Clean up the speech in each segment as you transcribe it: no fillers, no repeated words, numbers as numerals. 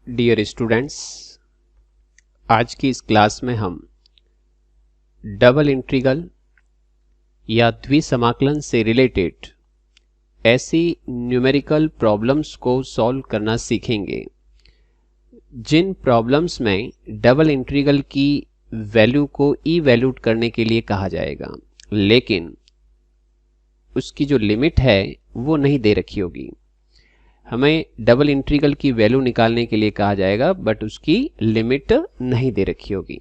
Dear students, आज की इस क्लास में हम डबल इंटीग्रल या द्विसमाकलन से रिलेटेड ऐसी न्यूमेरिकल प्रॉब्लम्स को सॉल्व करना सीखेंगे जिन प्रॉब्लम्स में डबल इंटीग्रल की वैल्यू को इवैल्यूट करने के लिए कहा जाएगा, लेकिन उसकी जो लिमिट है वो नहीं दे रखी होगी। हमें डबल इंटीग्रल की वैल्यू निकालने के लिए कहा जाएगा बट उसकी लिमिट नहीं दे रखी होगी।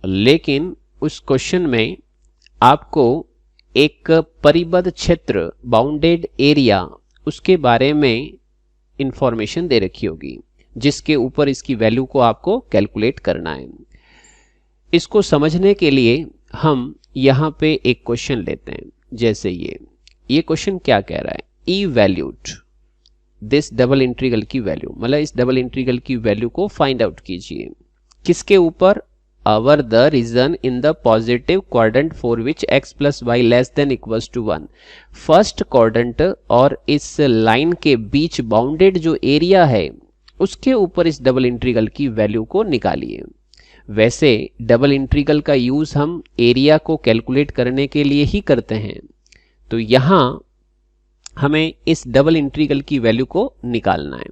लेकिन उस क्वेश्चन में आपको एक परिबद्ध क्षेत्र बाउंडेड एरिया उसके बारे में इंफॉर्मेशन दे रखी होगी जिसके ऊपर इसकी वैल्यू को आपको कैलकुलेट करना है। इसको समझने के लिए हम यहाँ पे एक क्वेश्चन लेते हैं। जैसे ये क्वेश्चन क्या कह रहा है, इवैल्यूट दिस डबल इंटीग्रल की वैल्यू, मतलब इस डबल इंटीग्रल की वैल्यू को फाइंड आउट कीजिए। किसके ऊपर? Over the region in the positive quadrant for which x plus y less than equals to 1। First quadrant और इस लाइन के बीच बाउंडेड जो एरिया है उसके ऊपर इस डबल इंटीग्रल की वैल्यू को निकालिए। वैसे डबल इंटीग्रल का यूज हम एरिया को कैलकुलेट करने के लिए ही करते हैं, तो यहां हमें इस डबल इंटीग्रल की वैल्यू को निकालना है।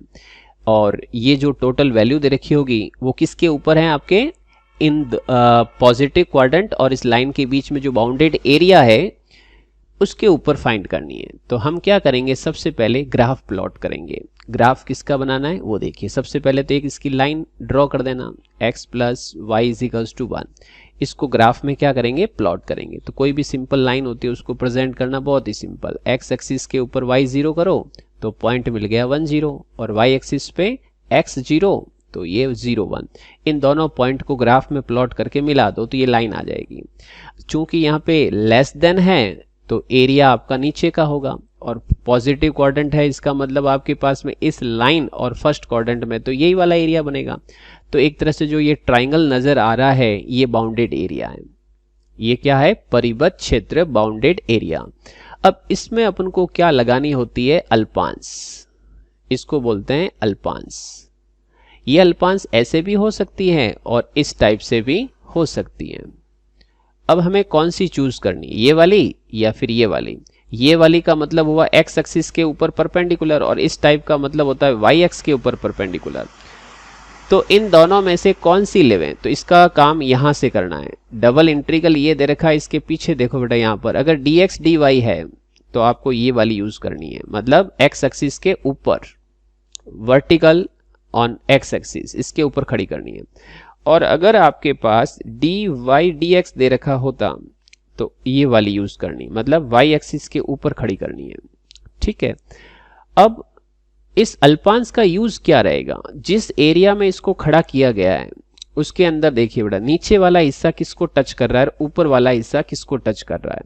और ये जो टोटल वैल्यू दे रखी होगी वो किसके ऊपर है? आपके इन पॉजिटिव क्वाड्रेंट और इस लाइन के बीच में जो बाउंडेड एरिया है उसके ऊपर फाइंड करनी है। तो हम क्या करेंगे, सबसे पहले ग्राफ प्लॉट करेंगे। ग्राफ किसका बनाना है वो देखिए। सबसे पहले तो एक इसकी लाइन ड्रॉ कर देना, x plus y is equals to 1। इसको ग्राफ में क्या करेंगे, प्लॉट करेंगे। तो कोई भी सिंपल लाइन होती है उसको प्रेजेंट करना बहुत ही सिंपल। x एक्सिस के ऊपर y 0 करो तो पॉइंट मिल गया 1 0, और y एक्सिस पे x 0 तो ये 0 1। इन दोनों पॉइंट को ग्राफ में प्लॉट करके मिला दो तो ये लाइन आ जाएगी। चूंकि यहाँ पे लेस देन है तो एरिया आपका नीचे का होगा, और पॉजिटिव क्वाड्रेंट है इसका मतलब आपके पास में इस लाइन और फर्स्ट क्वाड्रेंट में तो यही वाला एरिया बनेगा। तो एक तरह से जो ये ट्राइंगल नजर आ रहा है ये बाउंडेड एरिया है। ये क्या है? परिबद्ध क्षेत्र, बाउंडेड एरिया। अब इसमें अपन को क्या लगानी होती है? अल्पांश। इसको बोलते हैं अल्पांश। ये अल्पांश ऐसे भी हो सकती है और इस टाइप से भी हो सकती है। अब हमें कौन सी चूज करनी, ये वाली या फिर ये वाली? ये वाली का मतलब हुआ x एक्सिस के ऊपर परपेंडिकुलर, और इस टाइप का मतलब होता है y एक्स के ऊपर परपेंडिकुलर। तो इन दोनों में से कौन सी लेवें? तो इसका काम यहां से करना है। डबल इंटीग्रल ये दे रखा है, इसके पीछे देखो बेटा, यहां पर अगर dx dy है तो आपको ये वाली यूज करनी है, मतलब x एक्सिस के ऊपर वर्टिकल ऑन x एक्सिस, इसके ऊपर खड़ी करनी है। और अगर आपके पास dy dx दे रखा होता तो ये वाली यूज करनी, मतलब y एक्सिस के ऊपर खड़ी करनी है। ठीक है। अब इस अल्पांश का यूज क्या रहेगा? जिस एरिया में इसको खड़ा किया गया है उसके अंदर देखिए बेटा, नीचे वाला हिस्सा किसको टच कर रहा है, ऊपर वाला हिस्सा किसको टच कर रहा है?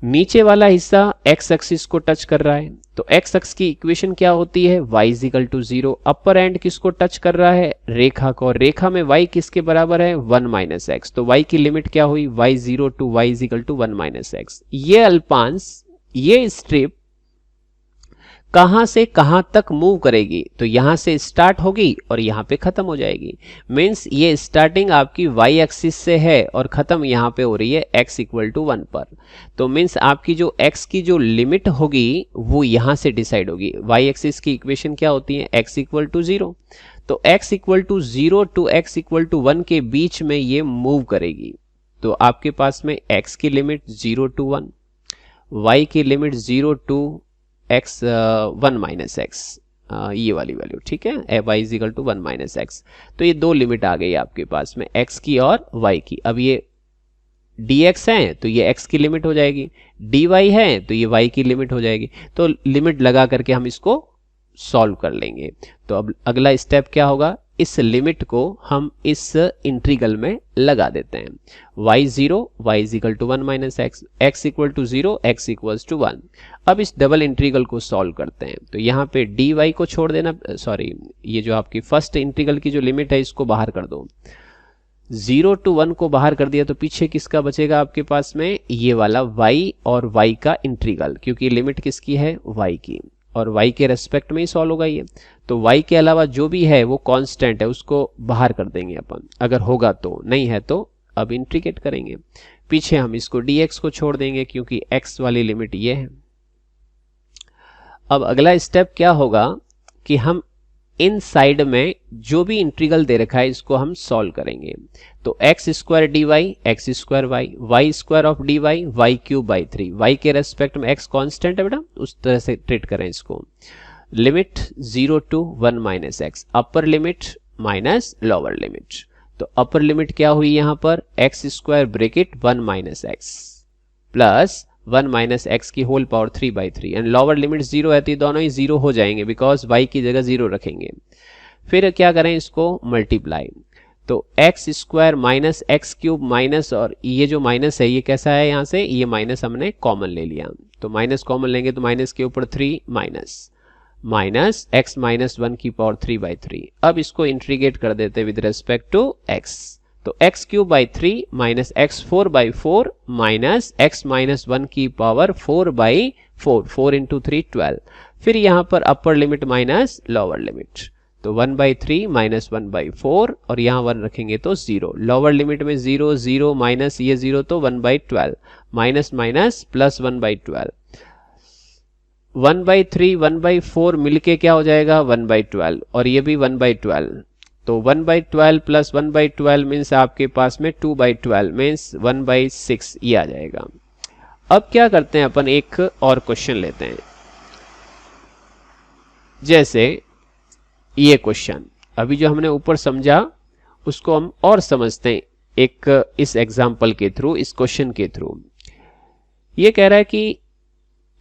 नीचे वाला हिस्सा x एक्सिस को टच कर रहा है, तो x एक्सिस की इक्वेशन क्या होती है? y is equal to 0। Upper end किसको टच कर रहा है? रेखा को। रेखा में y किसके बराबर है? 1 माइनस एक्स। तो y की लिमिट क्या हुई? y 0 to y is equal to 1 minus x. ये अल्पांश, ये स्ट्रिप कहां से कहां तक मूव करेगी? तो यहां से स्टार्ट होगी और यहां पे खत्म हो जाएगी। मींस ये स्टार्टिंग आपकी y एक्सिस से है और खत्म यहां पे हो रही है x इक्वल टू 1 पर। तो मींस आपकी जो x की जो लिमिट होगी वो यहां से डिसाइड होगी। y एक्सिस की इक्वेशन क्या होती है? x equal to 0। तो x equal to 0 to x equal to 1 के बीच में ये मूव करेगी। तो आपके पास में x की लिमिट 0 टू 1, y की limit 0 to x 1 minus x, ये वाली वैल्यू। ठीक है, y is equal to 1 minus x. तो ये दो लिमिट आ गई आपके पास में, x की और y की। अब ये dx है तो ये x की लिमिट हो जाएगी, dy है तो ये y की लिमिट हो जाएगी। तो लिमिट लगा करके हम इसको सॉल्व कर लेंगे। तो अब अगला स्टेप क्या होगा? इस लिमिट को हम इस इंटीग्रल में लगा देते हैं। y 0, y is equal to 1 minus x, x equal to 0, x equals to 1। अब इस डबल इंटीग्रल को सॉल्व करते हैं। तो यहाँ पे dy को छोड़ देना, सॉरी, ये जो आपकी फर्स्ट इंटीग्रल की जो लिमिट है इसको बाहर कर दो। 0 टू 1 को बाहर कर दिया तो पीछे किसका बचेगा आपके पास में? ये वाला y और y का इंटीग्रल, क्योंकि लिमिट किसकी है? y की। और y के रेस्पेक्ट में ही सॉल्व होगा ये। तो y के अलावा जो भी है वो कांस्टेंट है, उसको बाहर कर देंगे अपन, अगर होगा तो, नहीं है तो अब इंटीग्रेट करेंगे। पीछे हम इसको dx को छोड़ देंगे क्योंकि x वाली लिमिट ये है। अब अगला स्टेप क्या होगा कि हम इन साइड में जो भी इंटीग्रल दे रखा है इसको हम सॉल्व करेंगे। तो x square d y, x square y, y square of d y, y cube by 3। Y के रेस्पेक्ट में एक्स कांस्टेंट है बेटा, उस तरह से ट्रीट करें इसको। Limit 0 to 1 minus x, upper limit minus lower limit. तो अपर लिमिट क्या हुई यहां पर, x square bracket 1 minus x plus 1 minus x की whole power 3/3 and lower limit 0 है तो ये दोनों ही 0 हो जाएंगे बिकॉज y की जगह 0 रखेंगे। फिर क्या करें, इसको मल्टीप्लाई। तो x square minus x cube minus, और ये जो माइनस है ये कैसा है, यहाँ से ये माइनस हमने कॉमन ले लिया, तो माइनस कॉमन लेंगे तो माइनस के ऊपर 3 माइनस एक्स माइनस 1 की पावर 3/3। अब इसको इंटीग्रेट कर देते विद रेस्पेक्ट टू एक्स। तो x cube by 3 minus x 4/4 minus x minus 1 की पावर 4/4, 4 इंटू 3 12। फिर यहां पर अपर लिमिट माइनस लोअर लिमिट, तो 1/3 माइनस 1/4 और यहां 1 रखेंगे तो 0। लोअर लिमिट में 0 0 माइनस ये 0 तो 1/12 माइनस माइनस प्लस 1/12। 1/3 1/4 मिलके क्या हो जाएगा 1/12 और ये भी 1/12। तो 1/12 प्लस 1/12 मीन्स आपके पास में 2/12 मीन्स 1/6 ये आ जाएगा। अब क्या करते हैं अपन, एक और क्वेश्चन लेते हैं। जैसे ये क्वेश्चन अभी जो हमने ऊपर समझा उसको हम और समझते हैं एक इस एग्जाम्पल के थ्रू, इस क्वेश्चन के थ्रू। ये कह रहा है कि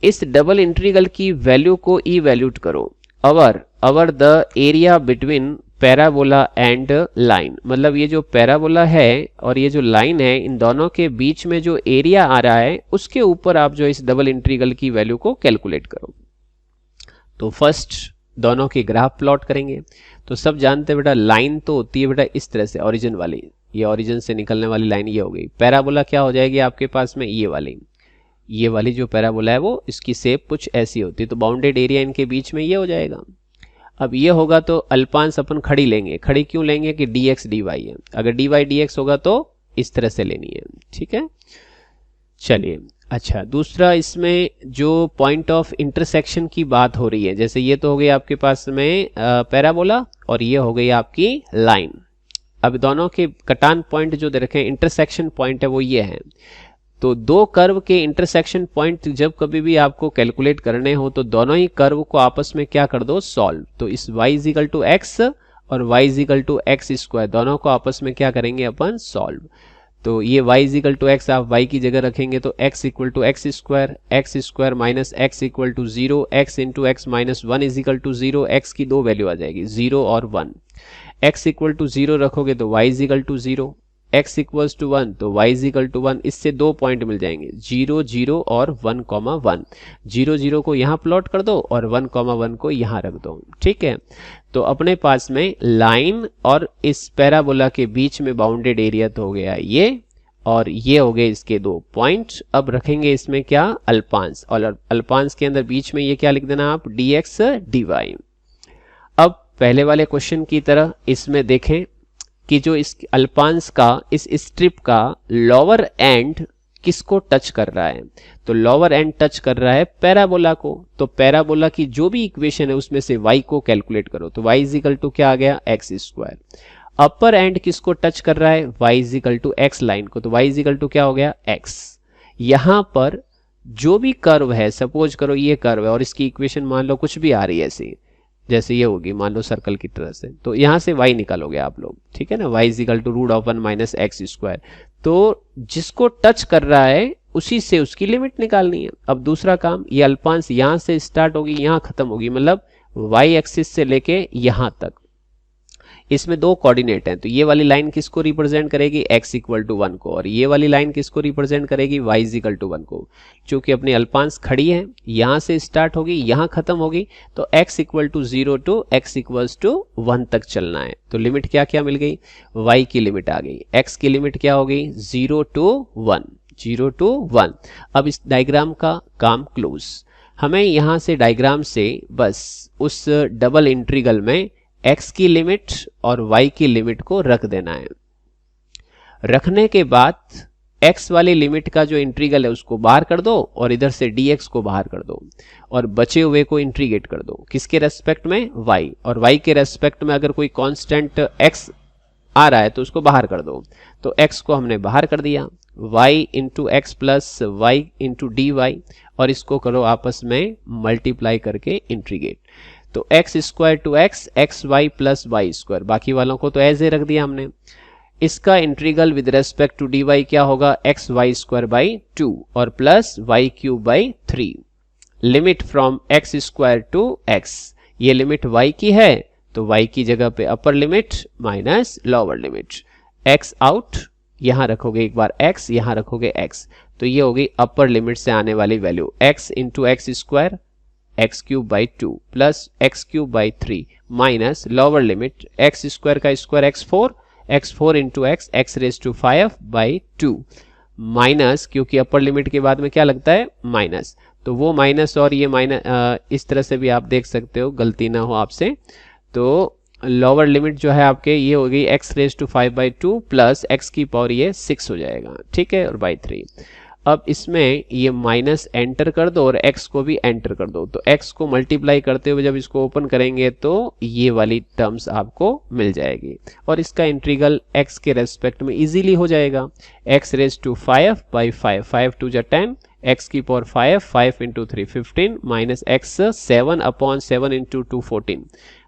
इस डबल इंटीग्रल की वैल्यू को इवैल्यूट करो अवर the area between parabola and line. मतलब ये जो पैराबोला है और ये जो लाइन है, इन दोनों के बीच में जो एरिया आ रहा है उसके ऊपर आप जो इस डबल इंटीग्रल की वैल्यू को कैलकुलेट करो। तो फर्स्ट दोनों के ग्राफ प्लॉट करेंगे। तो सब जानते हैं बेटा लाइन तो होती है बेटा इस तरह से, ओरिजिन वाली, ये ओरिजिन से निकलने वाली लाइन ये हो गई। पैराबोला क्या हो जाएगी आपके पास में, ये वाली जो पैराबोला है वो इसकी शेप कुछ ऐसी होती है, तो बाउंडेड एरिया इनके बीच में ये हो जाएगा। अब ये होगा तो अल्पांश अपन खड़ी लेंगे। खड़ी क्यों लेंगे कि dx dy है, अगर dy dx होगा तो इस तरह से लेनी है, ठीक है। चलिए अच्छा, दूसरा इसमें जो पॉइंट ऑफ इंटरसेक्शन की बात हो रही है, जैसे ये तो हो गई आपके पास में पैराबोला और ये हो गई आपकी लाइन। अब दोनों के कटान पॉइंट जो दे रखे हैं, इंटरसेक्शन पॉइंट है वो ये है। तो दो कर्व के इंटरसेक्शन पॉइंट जब कभी भी आपको कैलकुलेट करने हो तो दोनों ही कर्व को आपस में क्या कर दो, सॉल्व। तो इस y इक्वल टू एक्स और y equal to x square दोनों को आपस में क्या करेंगे अपन, सॉल्व। तो ये y इक्वल टू एक्स आप y की जगह रखेंगे तो x equal to x square minus x equal to 0, x into x minus 1 is equal to 0। x की दो वैल्यू आ जाएगी 0 और 1। x इक्वल टू 0 रखोगे तो y equal to 0, x equals to 1 तो y इक्वल टू 1। इससे दो पॉइंट मिल जाएंगे 0 0 और 1 1। 0 0 को यहाँ प्लॉट कर दो और 1 1 को यहाँ रख दो, ठीक है। तो अपने पास में लाइन और इस पैराबोला के बीच में बाउंडेड एरिया तो हो गया ये, और ये हो गए इसके दो पॉइंट। अब रखेंगे इसमें क्या, अल्पांश, और अल्पांश के अंदर बीच में ये क्या लिख देना आप, dx dy। अब पहले वाले क्वेश्चन की तरह इसमें देखें कि जो इस अल्पांश का इस स्ट्रिप का लोअर एंड किसको टच कर रहा है, तो लोअर एंड टच कर रहा है पैराबोला को। तो पैराबोला की जो भी इक्वेशन है उसमें से y को कैलकुलेट करो, तो y इक्वल टू क्या आ गया, एक्स स्क्वायर। अपर एंड किसको टच कर रहा है, y equal to x line को, तो y इक्वल टू क्या हो गया, x। यहां पर जो भी कर्व है, सपोज करो ये कर्व है और इसकी इक्वेशन मान लो कुछ भी आ रही है ऐसी, जैसे ये होगी मान लो सर्कल की तरह से, तो यहां से y निकालोगे आप लोग, ठीक है ना। y equal to root of 1 minus x square. तो जिसको टच कर रहा है उसी से उसकी लिमिट निकालनी है। अब दूसरा काम, ये अल्पांश यहां से स्टार्ट होगी यहां खत्म होगी, मतलब y एक्सिस से लेके यहां तक। इसमें दो कोऑर्डिनेट हैं, तो ये वाली लाइन किसको रिप्रेजेंट करेगी, x इक्वल टू 1 को, और ये वाली लाइन किसको रिप्रेजेंट करेगी, y इक्वल टू 1 को। चूंकि अपनी अल्पांश खड़ी है, यहां से स्टार्ट होगी यहां खत्म होगी, तो x equal to 0 to x equals to 1 तक चलना है। तो लिमिट क्या क्या मिल गई, y की लिमिट आ गई, x की लिमिट क्या हो गई 0 टू 1, 0 टू 1। अब इस डायग्राम का काम क्लोज। हमें यहाँ से डायग्राम से बस उस डबल इंटीग्रल में x की लिमिट और y की लिमिट को रख देना है। रखने के बाद x वाली लिमिट का जो इंटीग्रल है उसको बाहर कर दो और इधर से dx को बाहर कर दो और बचे हुए को इंटीग्रेट कर दो। किसके रेस्पेक्ट में? y। और y के रेस्पेक्ट में अगर कोई कांस्टेंट x आ रहा है तो उसको बाहर कर दो। तो x को हमने बाहर कर दिया, y into x plus y into d y, और इसको करो आपस में मल्टीप्लाई करके इंटीग्रेट। तो x square to x, x y plus y square, बाकी वालों को तो एज ए रख दिया हमने। इसका integral with respect to d y क्या होगा? एक्स वाई स्क्वायर बाई 2 और plus y cube by 3। Limit from x square to x, ये लिमिट y की है तो y की जगह पे upper limit minus lower limit. x out, यहां रखोगे एक बार x, यहां रखोगे x, तो ये होगी अपर लिमिट से आने वाली value x into x square x cube by 2 plus x cube by 3 minus lower limit x square का square x four into x raise to 5 by 2 minus, क्योंकि अपर लिमिट के बाद में क्या लगता है? माइनस, तो वो माइनस और ये माइनस, इस तरह से भी आप देख सकते हो, गलती ना हो आपसे। तो लोअर लिमिट जो है आपके ये हो गई x raise to 5 by 2 plus x की पावर ये 6 हो जाएगा, ठीक है, और बाई 3। अब इसमें ये माइनस एंटर कर दो और x को भी एंटर कर दो। तो x को मल्टीप्लाई करते हुए जब इसको ओपन करेंगे तो ये वाली टर्म्स आपको मिल जाएगी और इसका इंटीग्रल x के रेस्पेक्ट में इजीली हो जाएगा। x raise to 5 by 5, 5 to 10, x की power 5, 5 into 3 15 minus x 7 upon 7 into 2 14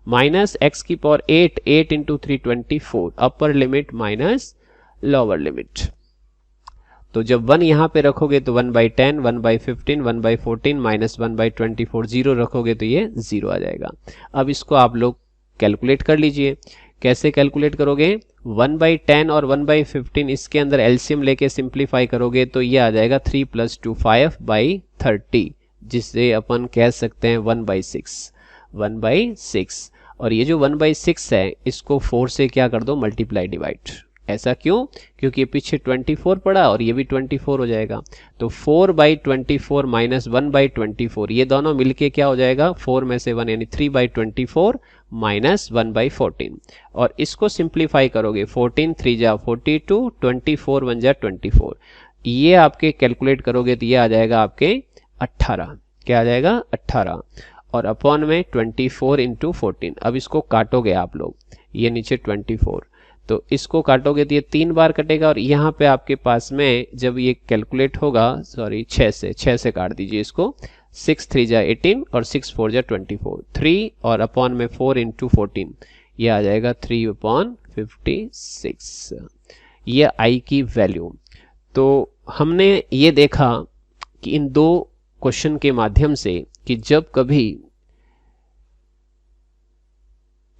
minus x की power 8, 8 into 3 24, upper limit minus lower limit. तो जब 1 यहाँ पे रखोगे तो 1 by 10, 1 by 15, 1 by 14 minus 1 by 24, 0 रखोगे तो ये 0 आ जाएगा। अब इसको आप लोग कैलकुलेट कर लीजिए। कैसे कैलकुलेट करोगे? 1 बाई 10 और 1 बाई 15 इसके अंदर एलसीएम लेके सिंप्लीफाई करोगे तो ये आ जाएगा 3 प्लस 2 5 बाई 30, जिससे अपन कह सकते हैं 1 बाई 6, 1 बाई 6। और ये जो 1 बाई 6 है इसको 4 से क्या कर दो? Multiply divide. ऐसा क्यों? क्योंकि ये पीछे 24 पड़ा और ये भी 24 हो जाएगा। तो 4 बाई 24 माइनस 1 बाई 24, ये दोनों मिलके क्या हो जाएगा? 4 में से 1 यानी 3 बाई 24 माइनस 1 बाई 14। और इसको सिंप्लीफाई करोगे, 14 3 जा 42, 24 1 जा 24, ये आपके कैलकुलेट करोगे तो ये आ जाएगा आपके 18। क्या आ जाएगा? 18 और अपॉन में 24 इंटू 14। अब इसको काटोगे आप लोग, ये नीचे 24, तो इसको काटोगे तो ये 3 बार कटेगा और यहाँ पे आपके पास में जब ये कैलकुलेट होगा, सॉरी 6 से काट दीजिए इसको, 6 3 जा 18 और 6 4 जा 24, 3 और अपॉन में 4 इंटू 14, ये आ जाएगा 3 अपॉन 56, ये आई की वैल्यू। तो हमने ये देखा कि इन दो क्वेश्चन के माध्यम से कि जब कभी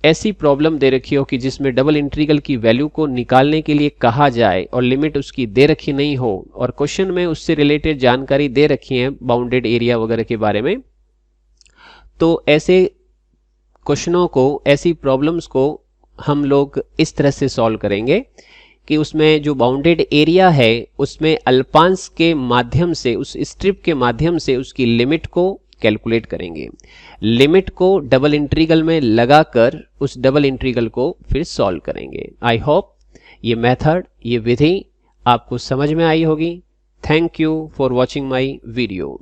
ऐसी प्रॉब्लम दे रखी हो कि जिसमें डबल इंटीग्रल की वैल्यू को निकालने के लिए कहा जाए और लिमिट उसकी दे रखी नहीं हो और क्वेश्चन में उससे रिलेटेड जानकारी दे रखी है बाउंडेड एरिया वगैरह के बारे में, तो ऐसे क्वेश्चनों को, ऐसी प्रॉब्लम्स को हम लोग इस तरह से सॉल्व करेंगे कि उसमें जो बाउंडेड एरिया है उसमें अल्पांश के माध्यम से, उस स्ट्रिप के माध्यम से उसकी लिमिट को कैलकुलेट करेंगे। लिमिट को डबल इंटीग्रल में लगाकर उस डबल इंटीग्रल को फिर सॉल्व करेंगे। आई होप ये मेथड, ये विधि आपको समझ में आई होगी। Thank you for watching my video.